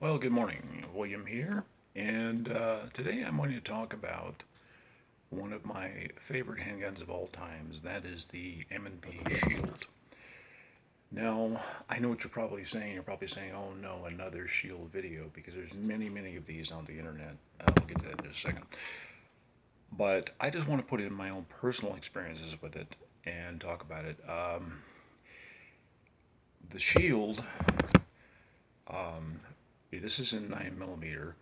Well, good morning. William here, and today I'm going to talk about one of my favorite handguns of all times. That is the M&P Shield. Now, I know what you're probably saying. You're probably saying, "Oh no, another Shield video," because there's many, many of these on the internet. I'll get to that in just a second. But I just want to put in my own personal experiences with it and talk about it. The Shield, um, this is in 9 millimeter.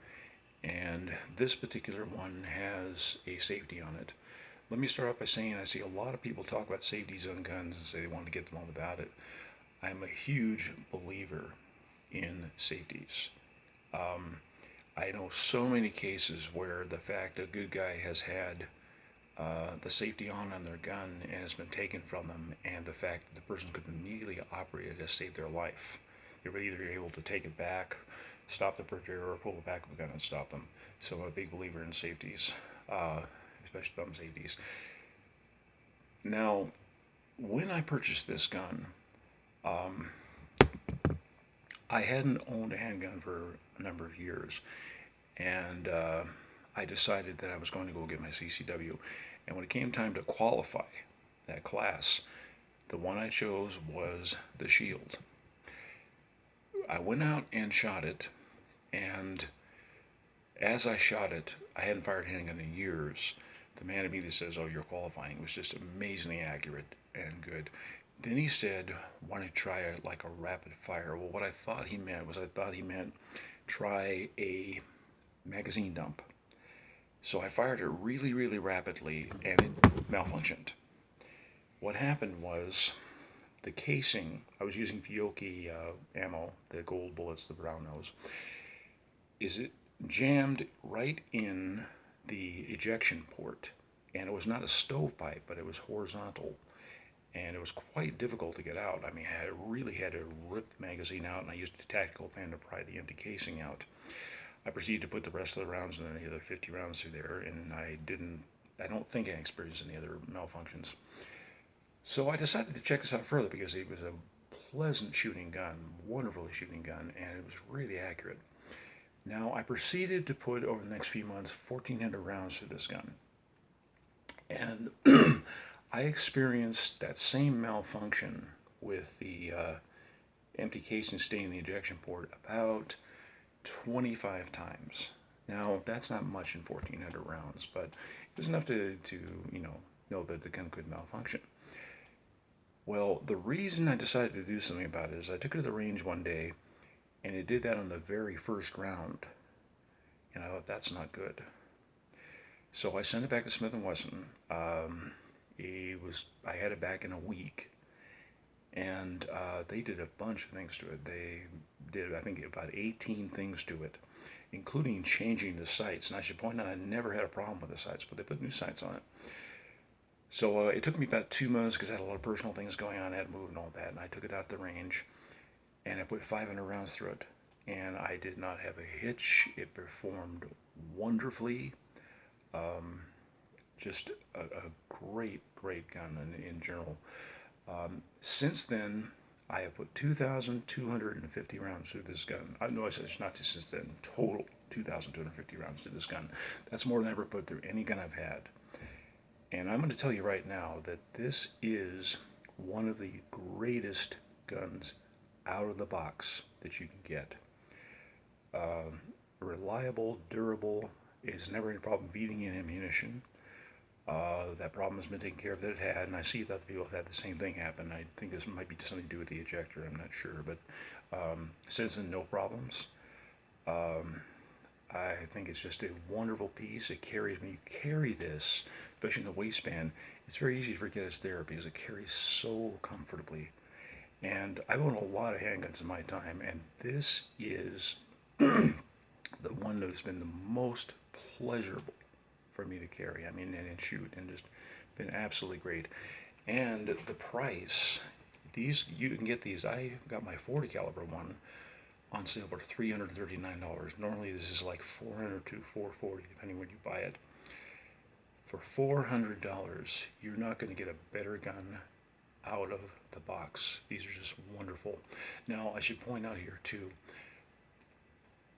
And this particular one has a safety on it. Let me start off by saying I see a lot of people talk about safeties on guns and say they want to get them all about it. I'm a huge believer in safeties. Um, I know so many cases where the fact a good guy has had the safety on their gun and it's been taken from them, and the fact that the person could immediately operate it has saved their life. They were either able to take it back, stop the perpetrator, or pull the back of the gun and stop them. So I'm a big believer in safeties, uh, especially thumb safeties. Now, when I purchased this gun, um, I hadn't owned a handgun for a number of years, and I decided that I was going to go get my CCW. And when it came time to qualify that class, the one I chose was the Shield. I went out and shot it, and as I shot it, I hadn't fired a handgun in years. The man immediately says, "Oh, you're qualifying." It was just amazingly accurate and good. Then he said, "Why don't you try it like a rapid fire?" Well, what I thought he meant was try a magazine dump. So I fired it really, really rapidly, and it malfunctioned. What happened was the casing, I was using Fiocchi ammo, the gold bullets, the brown nose, is it jammed right in the ejection port. And it was not a stovepipe, but it was horizontal. And it was quite difficult to get out. I mean, I really had to rip the magazine out, and I used a tactical pen to pry the empty casing out. I proceeded to put the rest of the rounds in, the other 50 rounds through there, and I don't think I experienced any other malfunctions. So I decided to check this out further because it was a pleasant shooting gun, wonderfully shooting gun, and it was really accurate. Now I proceeded to put over the next few months 1,400 rounds through this gun, and I experienced that same malfunction with the empty casing staying in the ejection port about 25 times. Now that's not much in 1,400 rounds, but it was enough to know that the gun could malfunction. Well, the reason I decided to do something about it is I took it to the range one day, and it did that on the very first round, and I thought that's not good. So I sent it back to Smith and Wesson. I had it back in a week, and they did a bunch of things to it. They did, I think, about 18 things to it, including changing the sights. And I should point out, I never had a problem with the sights, but they put new sights on it. So it took me about 2 months because I had a lot of personal things going on. I had to move and all that, and I took it out to the range, and I put 500 rounds through it, and I did not have a hitch. It performed wonderfully. Um, just a great, great gun in general. Since then, I have put 2,250 rounds through this gun. No, I said it's not since then. Total 2,250 rounds through this gun. That's more than I ever put through any gun I've had. And I'm going to tell you right now that this is one of the greatest guns out of the box that you can get. Reliable, durable. It's never any problem feeding in ammunition. That problem has been taken care of that it had, and I see that other people have had the same thing happen. I think this might be something to do with the ejector. I'm not sure, but since then, no problems. Um, I think it's just a wonderful piece. It carries, when you carry this, especially in the waistband, it's very easy to forget it's there because it carries so comfortably. And I've owned a lot of handguns in my time, and this is the one that has been the most pleasurable for me to carry. I mean, and shoot, and just been absolutely great. And the price, these you can get these. I got my 40 caliber one on sale for $339. Normally this is like 400 to 440 depending when you buy it. For $400, you're not going to get a better gun out of the box. These are just wonderful. Now I should point out here too,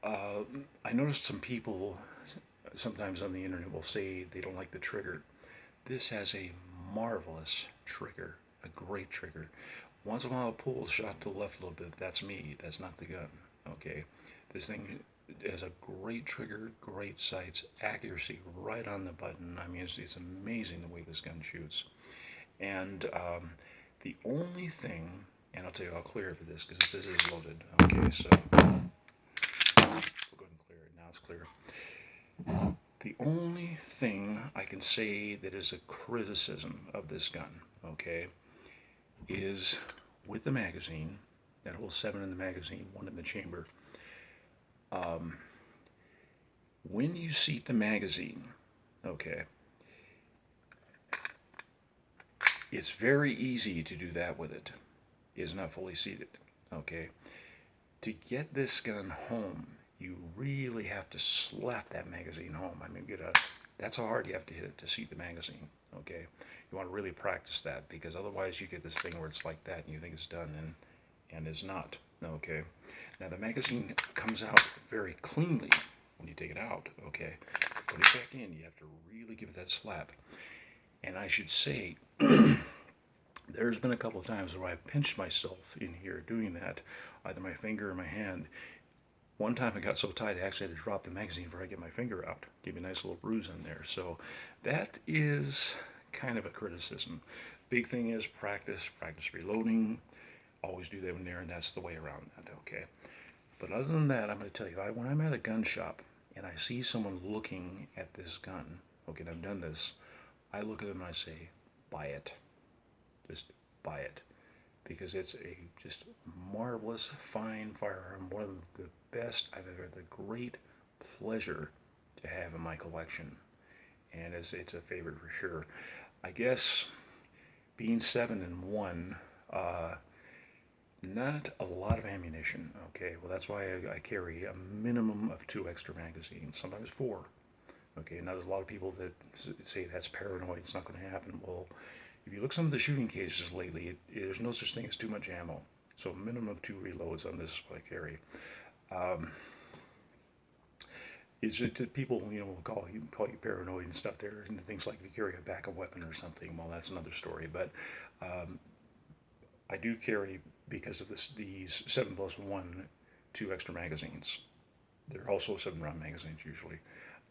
Uh, I noticed some people sometimes on the internet will say they don't like the trigger. This has a marvelous trigger, a great trigger. Once in a while, it pulls shot to the left a little bit. That's me. That's not the gun. Okay, this thing has a great trigger, great sights, accuracy right on the button. I mean, it's amazing the way this gun shoots. And the only thing, and I'll tell you, I'll clear it for this because this is loaded. Okay, so we'll go ahead and clear it. Now it's clear. The only thing I can say that is a criticism of this gun, okay, is with the magazine, that holds 7 in the magazine, 1 in the chamber. Um, when you seat the magazine, okay, it's very easy to do that with it. It is not fully seated, okay. To get this gun home, you really have to slap that magazine home. I mean, that's how hard you have to hit it to seat the magazine, okay. You want to really practice that because otherwise you get this thing where it's like that and you think it's done and it's not, okay. Now the magazine comes out very cleanly when you take it out, okay. Put it back in, you have to really give it that slap. And I should say, there's been a couple of times where I've pinched myself in here doing that, either my finger or my hand. One time I got so tight I actually had to drop the magazine before I get my finger out. Give me a nice little bruise in there. So that is kind of a criticism. Big thing is practice reloading. Always do that when there, and that's the way around that, okay? But other than that, I'm going to tell you, when I'm at a gun shop and I see someone looking at this gun, okay, and I've done this, I look at them and I say, buy it. Just buy it. Because it's a just marvelous, fine firearm, one of the best I've ever had the great pleasure to have in my collection. And it's a favorite for sure. I guess being 7 and 1, not a lot of ammunition. Okay, well that's why I carry a minimum of 2 extra magazines, sometimes 4. Okay, now there's a lot of people that say that's paranoid, it's not going to happen. Well, if you look some of the shooting cases lately, there's no such thing as too much ammo. So a minimum of 2 reloads on this is what I carry. It's just that people, will call you paranoid and stuff there, and things like if you carry a backup weapon or something. Well, that's another story. But I do carry, because of these 7+1, 2 extra magazines. They're also 7-round magazines usually.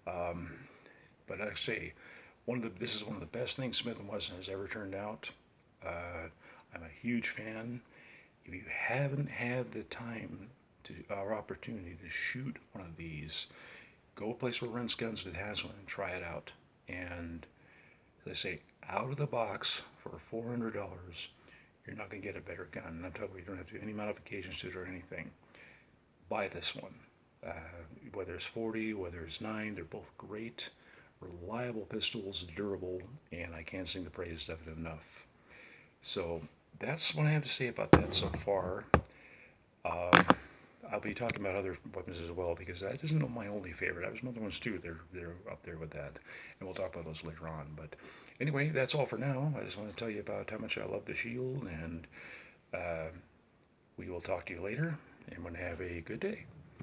But like I say, this is one of the best things Smith & Wesson has ever turned out. I'm a huge fan. If you haven't had the time or opportunity to shoot one of these, go a place where rents guns that has one and try it out. And as I say, out of the box for $400, you're not going to get a better gun. And I'm telling you, you don't have to do any modifications to it or anything. Buy this one. Whether it's 40, whether it's 9, they're both great, reliable pistols, durable, and I can't sing the praises of it enough. So that's what I have to say about that so far. I'll be talking about other weapons as well because that isn't my only favorite. I have some other ones too. They're up there with that, and we'll talk about those later on. But anyway, that's all for now. I just want to tell you about how much I love the Shield, and we will talk to you later. And have a good day.